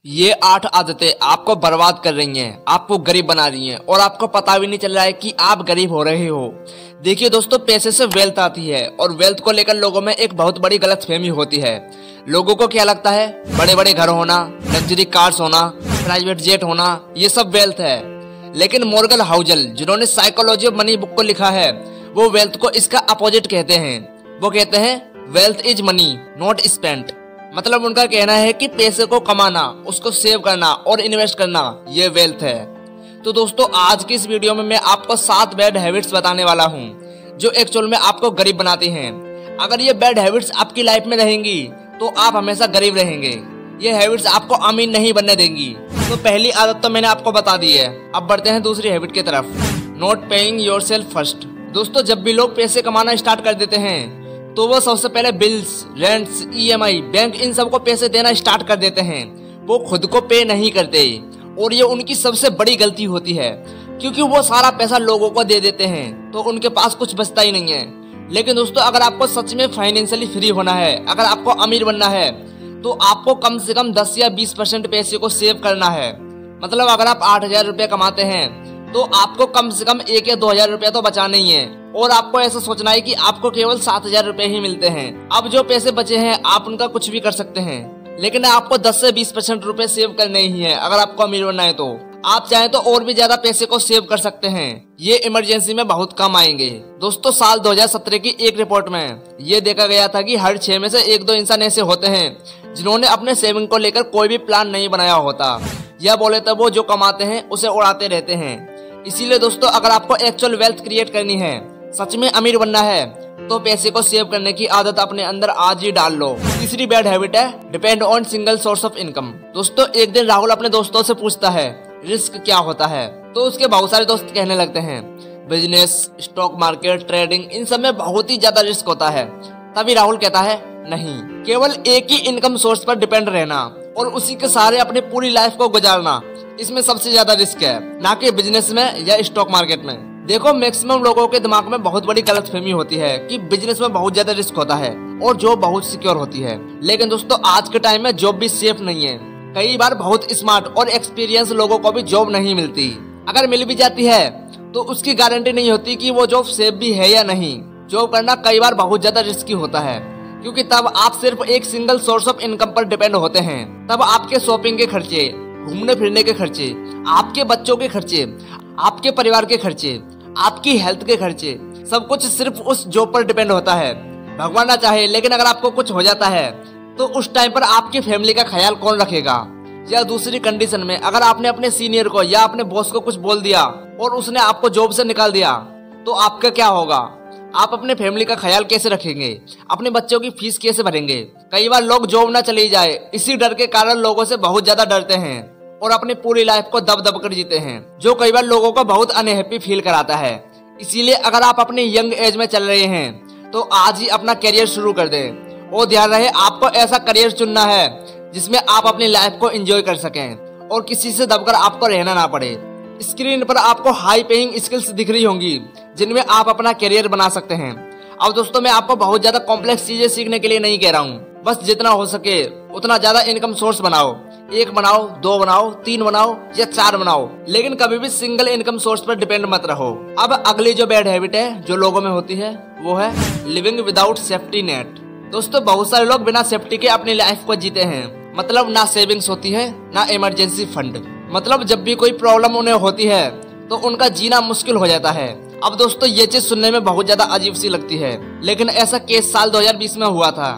ये 8 आदतें आपको बर्बाद कर रही हैं, आपको गरीब बना रही हैं और आपको पता भी नहीं चल रहा है कि आप गरीब हो रहे हो। देखिए दोस्तों, पैसे से वेल्थ आती है और वेल्थ को लेकर लोगों में एक बहुत बड़ी गलतफहमी होती है। लोगों को क्या लगता है, बड़े बड़े घर होना, लग्जरी कार्स होना, प्राइवेट जेट होना, ये सब वेल्थ है। लेकिन मॉर्गन हाउसल, जिन्होंने साइकोलॉजी ऑफ मनी बुक को लिखा है, वो वेल्थ को इसका अपोजिट कहते हैं। वो कहते हैं wealth is money not spent. मतलब उनका कहना है कि पैसे को कमाना, उसको सेव करना और इन्वेस्ट करना, ये वेल्थ है। तो दोस्तों, आज की इस वीडियो में मैं आपको 7 बैड हैबिट्स बताने वाला हूँ जो एक्चुअल में आपको गरीब बनाती हैं। अगर ये बैड हैबिट्स आपकी लाइफ में रहेंगी तो आप हमेशा गरीब रहेंगे। ये हैबिट्स आपको अमीर नहीं बनने देंगी। तो पहली आदत तो मैंने आपको बता दी है। अब बढ़ते हैं दूसरी हैबिट की तरफ, नॉट पेइंग योरसेल्फ फर्स्ट। दोस्तों, जब भी लोग पैसे कमाना स्टार्ट कर देते हैं तो वो सबसे पहले बिल्स, रेंट्स, ईएमआई, बैंक, इन सबको पैसे देना स्टार्ट कर देते हैं। वो खुद को पे नहीं करते और ये उनकी सबसे बड़ी गलती होती है, क्योंकि वो सारा पैसा लोगों को दे देते हैं तो उनके पास कुछ बचता ही नहीं है। लेकिन दोस्तों, अगर आपको सच में फाइनेंशियली फ्री होना है, अगर आपको अमीर बनना है, तो आपको कम से कम 10 या 20% पैसे को सेव करना है। मतलब अगर आप 8,000 रुपये कमाते हैं तो आपको कम से कम 1 या 2,000 रुपये तो बचाने ही है। और आपको ऐसा सोचना है कि आपको केवल 7,000 रुपये ही मिलते हैं। अब जो पैसे बचे हैं आप उनका कुछ भी कर सकते हैं, लेकिन आपको 10 से 20% रुपए सेव करने ही है। अगर आपको अमीर बनना है तो आप चाहें तो और भी ज्यादा पैसे को सेव कर सकते हैं। ये इमरजेंसी में बहुत काम आएंगे। दोस्तों, साल 2017 की एक रिपोर्ट में ये देखा गया था कि हर 6 में से 1-2 इंसान ऐसे होते हैं जिन्होंने अपने सेविंग को लेकर कोई भी प्लान नहीं बनाया होता, या बोले तो वो जो कमाते हैं उसे उड़ाते रहते हैं। इसीलिए दोस्तों, अगर आपको एक्चुअल वेल्थ क्रिएट करनी है, सच में अमीर बनना है, तो पैसे को सेव करने की आदत अपने अंदर आज ही डाल लो। तीसरी बैड हैबिट है depend on single source of income. दोस्तों, एक दिन राहुल अपने दोस्तों से पूछता है रिस्क क्या होता है, तो उसके बहुत सारे दोस्त कहने लगते हैं बिजनेस, स्टॉक मार्केट, ट्रेडिंग, इन सब में बहुत ही ज्यादा रिस्क होता है। तभी राहुल कहता है नहीं, केवल एक ही इनकम सोर्स पर डिपेंड रहना और उसी के सहारे अपनी पूरी लाइफ को गुजारना, इसमें सबसे ज्यादा रिस्क है, ना कि बिजनेस में या स्टॉक मार्केट में। देखो, मैक्सिमम लोगों के दिमाग में बहुत बड़ी गलतफहमी होती है कि बिजनेस में बहुत ज्यादा रिस्क होता है और जॉब बहुत सिक्योर होती है। लेकिन दोस्तों, आज के टाइम में जॉब भी सेफ नहीं है। कई बार बहुत स्मार्ट और एक्सपीरियंस लोगों को भी जॉब नहीं मिलती। अगर मिल भी जाती है तो उसकी गारंटी नहीं होती कि वो जॉब सेफ भी है या नहीं। जॉब करना कई बार बहुत ज्यादा रिस्की होता है, क्योंकि तब आप सिर्फ एक सिंगल सोर्स ऑफ इनकम पर डिपेंड होते हैं। तब आपके शॉपिंग के खर्चे, घूमने फिरने के खर्चे, आपके बच्चों के खर्चे, आपके परिवार के खर्चे, आपकी हेल्थ के खर्चे, सब कुछ सिर्फ उस जॉब पर डिपेंड होता है। भगवान ना चाहे, लेकिन अगर आपको कुछ हो जाता है तो उस टाइम पर आपकी फैमिली का ख्याल कौन रखेगा? या दूसरी कंडीशन में, अगर आपने अपने सीनियर को या अपने बॉस को कुछ बोल दिया और उसने आपको जॉब से निकाल दिया, तो आपका क्या होगा? आप अपने फैमिली का ख्याल कैसे रखेंगे? अपने बच्चों की फीस कैसे भरेंगे? कई बार लोग जॉब ना चली जाए, इसी डर के कारण लोगों से बहुत ज्यादा डरते हैं और अपनी पूरी लाइफ को दब दब कर जीते हैं, जो कई बार लोगों को बहुत अनहैप्पी फील कराता है। इसीलिए अगर आप अपनी यंग एज में चल रहे हैं तो आज ही अपना करियर शुरू कर दें। और ध्यान रहे, आपको ऐसा करियर चुनना है जिसमें आप अपनी लाइफ को एंजॉय कर सकें और किसी से दबकर आपको रहना ना पड़े। स्क्रीन पर आपको हाई पेइंग स्किल्स दिख रही होंगी जिनमें आप अपना करियर बना सकते हैं। अब दोस्तों, मैं आपको बहुत ज्यादा कॉम्प्लेक्स चीजें सीखने के लिए नहीं कह रहा हूँ। बस जितना हो सके उतना ज्यादा इनकम सोर्स बनाओ। 1 बनाओ, 2 बनाओ, 3 बनाओ या 4 बनाओ, लेकिन कभी भी सिंगल इनकम सोर्स पर डिपेंड मत रहो। अब अगली जो बैड हैबिट है जो लोगों में होती है, वो है लिविंग विदाउट सेफ्टी नेट। दोस्तों, बहुत सारे लोग बिना सेफ्टी के अपनी लाइफ को जीते हैं। मतलब ना सेविंग्स होती है, ना इमरजेंसी फंड। मतलब जब भी कोई प्रॉब्लम उन्हें होती है तो उनका जीना मुश्किल हो जाता है। अब दोस्तों, ये चीज सुनने में बहुत ज्यादा अजीब सी लगती है, लेकिन ऐसा केस साल 2020 में हुआ था,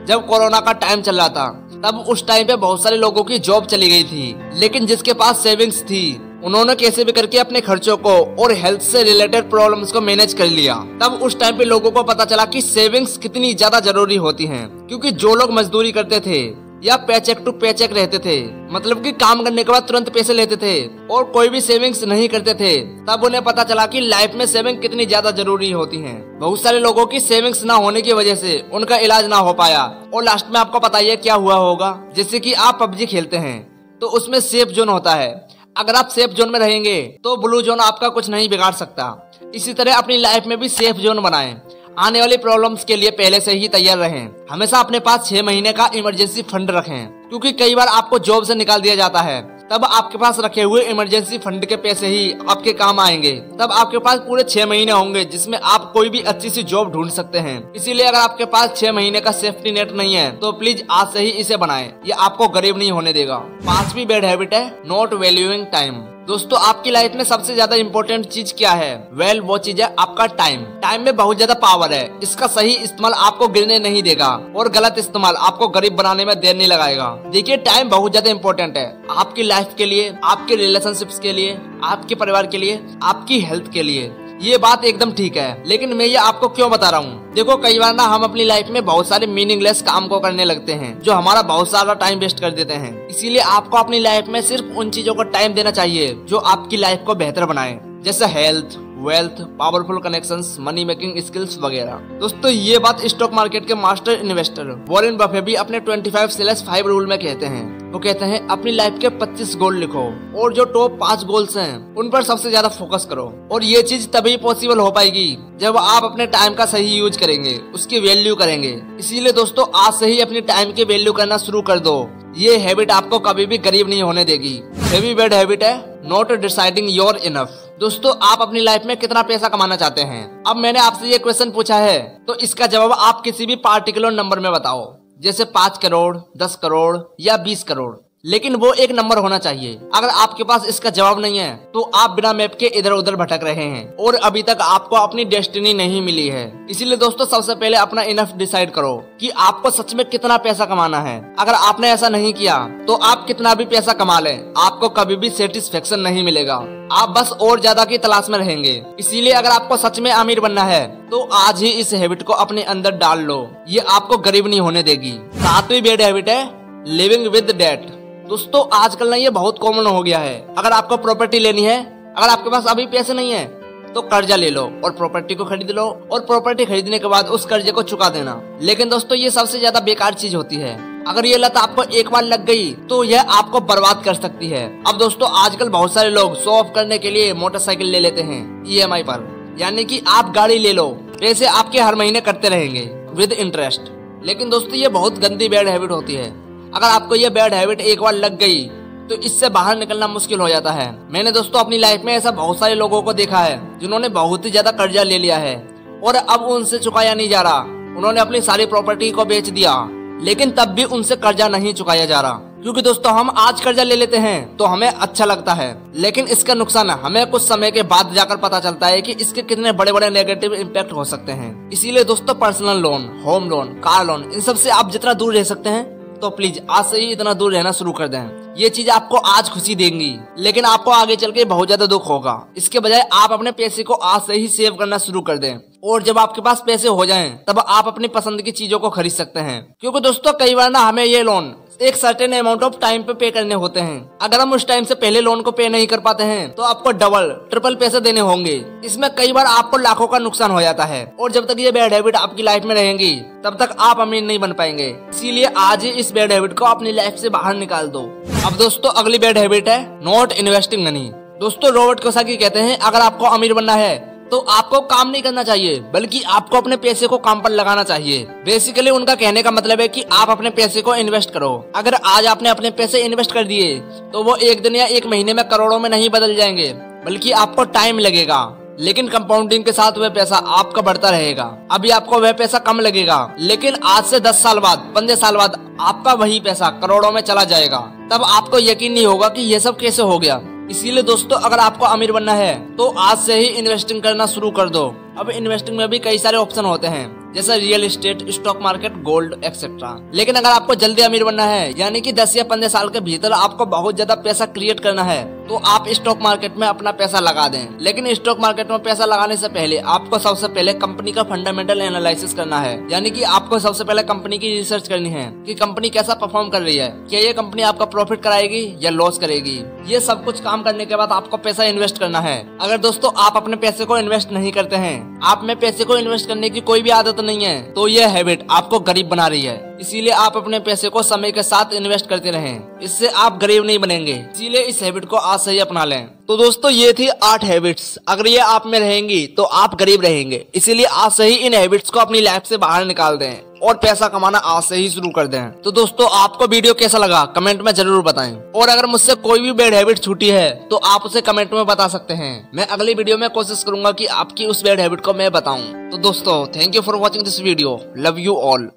जब कोरोना का टाइम चल रहा था। तब उस टाइम पे बहुत सारे लोगों की जॉब चली गई थी, लेकिन जिसके पास सेविंग्स थी, उन्होंने कैसे भी करके अपने खर्चों को और हेल्थ से रिलेटेड प्रॉब्लम्स को मैनेज कर लिया। तब उस टाइम पे लोगों को पता चला कि सेविंग्स कितनी ज्यादा जरूरी होती हैं, क्योंकि जो लोग मजदूरी करते थे या पेचेक टू पेचेक रहते थे, मतलब कि काम करने के बाद तुरंत पैसे लेते थे और कोई भी सेविंग्स नहीं करते थे, तब उन्हें पता चला कि लाइफ में सेविंग कितनी ज्यादा जरूरी होती हैं। बहुत सारे लोगों की सेविंग्स ना होने की वजह से उनका इलाज ना हो पाया और लास्ट में आपको पता ही है क्या हुआ होगा। जैसे कि आप पबजी खेलते हैं तो उसमें सेफ जोन होता है। अगर आप सेफ जोन में रहेंगे तो ब्लू जोन आपका कुछ नहीं बिगाड़ सकता। इसी तरह अपनी लाइफ में भी सेफ जोन बनाएं। आने वाली प्रॉब्लम्स के लिए पहले से ही तैयार रहें। हमेशा अपने पास 6 महीने का इमरजेंसी फंड रखें, क्योंकि कई बार आपको जॉब से निकाल दिया जाता है, तब आपके पास रखे हुए इमरजेंसी फंड के पैसे ही आपके काम आएंगे। तब आपके पास पूरे 6 महीने होंगे जिसमें आप कोई भी अच्छी सी जॉब ढूंढ सकते हैं। इसीलिए अगर आपके पास 6 महीने का सेफ्टी नेट नहीं है तो प्लीज आज से ही इसे बनाएं। ये आपको गरीब नहीं होने देगा। 5वीं बैड हैबिट है नॉट वैल्यूइंग टाइम। दोस्तों आपकी लाइफ में सबसे ज्यादा इम्पोर्टेंट चीज क्या है? वो चीज है आपका टाइम। टाइम में बहुत ज्यादा पावर है। इसका सही इस्तेमाल आपको गिरने नहीं देगा और गलत इस्तेमाल आपको गरीब बनाने में देर नहीं लगाएगा। देखिए टाइम बहुत ज्यादा इम्पोर्टेंट है आपकी लाइफ के लिए, आपके रिलेशनशिप्स के लिए, आपके परिवार के लिए, आपकी हेल्थ के लिए। ये बात एकदम ठीक है, लेकिन मैं ये आपको क्यों बता रहा हूँ? देखो कई बार ना हम अपनी लाइफ में बहुत सारे मीनिंगलेस काम को करने लगते हैं जो हमारा बहुत सारा टाइम वेस्ट कर देते हैं। इसीलिए आपको अपनी लाइफ में सिर्फ उन चीजों को टाइम देना चाहिए जो आपकी लाइफ को बेहतर बनाए, जैसे health, wealth, powerful connections, money making skills वगैरह। दोस्तों ये बात स्टॉक मार्केट के मास्टर इन्वेस्टर वॉरेन बफेट भी अपने 25/5 रूल में कहते हैं। वो कहते हैं अपनी लाइफ के 25 गोल लिखो और जो टॉप 5 गोल्स हैं उन पर सबसे ज्यादा फोकस करो। और ये चीज तभी पॉसिबल हो पाएगी जब आप अपने टाइम का सही यूज करेंगे, उसकी वैल्यू करेंगे। इसीलिए दोस्तों आज से ही अपनी टाइम की वैल्यू करना शुरू कर दो। ये हैबिट आपको कभी भी गरीब नहीं होने देगी। 7वीं बैड हैबिट है नॉट डिसाइडिंग योर इनफ। दोस्तों आप अपनी लाइफ में कितना पैसा कमाना चाहते हैं? अब मैंने आपसे ये क्वेश्चन पूछा है तो इसका जवाब आप किसी भी पार्टिकुलर नंबर में बताओ, जैसे 5 करोड़, 10 करोड़ या 20 करोड़, लेकिन वो एक नंबर होना चाहिए। अगर आपके पास इसका जवाब नहीं है तो आप बिना मैप के इधर उधर भटक रहे हैं और अभी तक आपको अपनी डेस्टिनी नहीं मिली है। इसीलिए दोस्तों सबसे पहले अपना इनफ डिसाइड करो कि आपको सच में कितना पैसा कमाना है। अगर आपने ऐसा नहीं किया तो आप कितना भी पैसा कमा लें, आपको कभी भी सेटिस्फेक्शन नहीं मिलेगा। आप बस और ज्यादा की तलाश में रहेंगे। इसीलिए अगर आपको सच में अमीर बनना है तो आज ही इस हैबिट को अपने अंदर डाल लो। ये आपको गरीब नहीं होने देगी। 7वीं बैड हैबिट है लिविंग विद डेट। दोस्तों आजकल ना ये बहुत कॉमन हो गया है। अगर आपको प्रॉपर्टी लेनी है, अगर आपके पास अभी पैसे नहीं है तो कर्जा ले लो और प्रॉपर्टी को खरीद लो और प्रॉपर्टी खरीदने के बाद उस कर्जे को चुका देना। लेकिन दोस्तों ये सबसे ज्यादा बेकार चीज होती है। अगर ये लत आपको एक बार लग गई तो यह आपको बर्बाद कर सकती है। अब दोस्तों आजकल बहुत सारे लोग शो ऑफ करने के लिए मोटरसाइकिल ले लेते हैं EMI पर, यानी कि आप गाड़ी ले लो, पैसे आपके हर महीने कटते रहेंगे विद इंटरेस्ट। लेकिन दोस्तों ये बहुत गंदी बैड हैबिट होती है। अगर आपको ये बैड हैबिट एक बार लग गई तो इससे बाहर निकलना मुश्किल हो जाता है। मैंने दोस्तों अपनी लाइफ में ऐसा बहुत सारे लोगों को देखा है जिन्होंने बहुत ही ज्यादा कर्जा ले लिया है और अब उनसे चुकाया नहीं जा रहा। उन्होंने अपनी सारी प्रॉपर्टी को बेच दिया, लेकिन तब भी उनसे कर्जा नहीं चुकाया जा रहा। क्योंकि दोस्तों हम आज कर्जा ले लेते हैं तो हमें अच्छा लगता है, लेकिन इसका नुकसान हमें कुछ समय के बाद जाकर पता चलता है कि इसके कितने बड़े बड़े नेगेटिव इम्पैक्ट हो सकते हैं। इसीलिए दोस्तों personal loan, home loan, car loan, इन सब से आप जितना दूर रह सकते हैं तो प्लीज आज से ही इतना दूर रहना शुरू कर दें। ये चीज आपको आज खुशी देंगी, लेकिन आपको आगे चल के बहुत ज्यादा दुख होगा। इसके बजाय आप अपने पैसे को आज से ही सेव करना शुरू कर दें और जब आपके पास पैसे हो जाएं तब आप अपनी पसंद की चीजों को खरीद सकते हैं। क्योंकि दोस्तों कई बार ना हमें ये लोन एक सर्टेन अमाउंट ऑफ टाइम पे करने होते हैं। अगर हम उस टाइम से पहले लोन को पे नहीं कर पाते हैं तो आपको डबल ट्रिपल पैसे देने होंगे। इसमें कई बार आपको लाखों का नुकसान हो जाता है और जब तक ये बैड हैबिट आपकी लाइफ में रहेंगी तब तक आप अमीर नहीं बन पाएंगे। इसीलिए आज ही इस बैड हैबिट को अपनी लाइफ से बाहर निकाल दो। अब दोस्तों अगली बैड हैबिट है नॉट इन्वेस्टिंग मनी। दोस्तों रॉबर्ट कियोसाकी कहते हैं अगर आपको अमीर बनना है तो आपको काम नहीं करना चाहिए, बल्कि आपको अपने पैसे को काम पर लगाना चाहिए। बेसिकली उनका कहने का मतलब है कि आप अपने पैसे को इन्वेस्ट करो। अगर आज आपने अपने पैसे इन्वेस्ट कर दिए तो वो एक दिन या एक महीने में करोड़ों में नहीं बदल जाएंगे, बल्कि आपको टाइम लगेगा। लेकिन कंपाउंडिंग के साथ वह पैसा आपका बढ़ता रहेगा। अभी आपको वह पैसा कम लगेगा, लेकिन आज से 10 साल बाद, 15 साल बाद आपका वही पैसा करोड़ों में चला जाएगा। तब आपको यकीन नहीं होगा कि यह सब कैसे हो गया। इसीलिए दोस्तों अगर आपको अमीर बनना है तो आज से ही इन्वेस्टिंग करना शुरू कर दो। अब इन्वेस्टिंग में भी कई सारे ऑप्शन होते हैं, जैसे real estate, stock market, gold etcetera. लेकिन अगर आपको जल्दी अमीर बनना है, यानी कि 10 या 15 साल के भीतर आपको बहुत ज्यादा पैसा क्रिएट करना है, तो आप स्टॉक मार्केट में अपना पैसा लगा दें। लेकिन स्टॉक मार्केट में पैसा लगाने से पहले आपको सबसे पहले कंपनी का फंडामेंटल एनालिसिस करना है, यानी कि आपको सबसे पहले कंपनी की रिसर्च करनी है कि कंपनी कैसा परफॉर्म कर रही है, क्या ये कंपनी आपका प्रॉफिट कराएगी या लॉस करेगी। ये सब कुछ काम करने के बाद आपको पैसा इन्वेस्ट करना है। अगर दोस्तों आप अपने पैसे को इन्वेस्ट नहीं करते हैं, आप में पैसे को इन्वेस्ट करने की कोई भी आदत नहीं है, तो यह हैबिट आपको गरीब बना रही है। इसीलिए आप अपने पैसे को समय के साथ इन्वेस्ट करते रहें, इससे आप गरीब नहीं बनेंगे। इसीलिए इस हैबिट को आज से ही अपना लें। तो दोस्तों ये थी 8 हैबिट्स। अगर ये आप में रहेंगी तो आप गरीब रहेंगे। इसीलिए आज से ही इन हैबिट्स को अपनी लाइफ से बाहर निकाल दें और पैसा कमाना आज से ही शुरू कर दें। तो दोस्तों आपको वीडियो कैसा लगा कमेंट में जरूर बताएं। और अगर मुझसे कोई भी बैड हैबिट छूटी है तो आप उसे कमेंट में बता सकते हैं। मैं अगली वीडियो में कोशिश करूंगा कि आपकी उस बैड हैबिट को मैं बताऊं। तो दोस्तों thank you for watching this video. Love you all.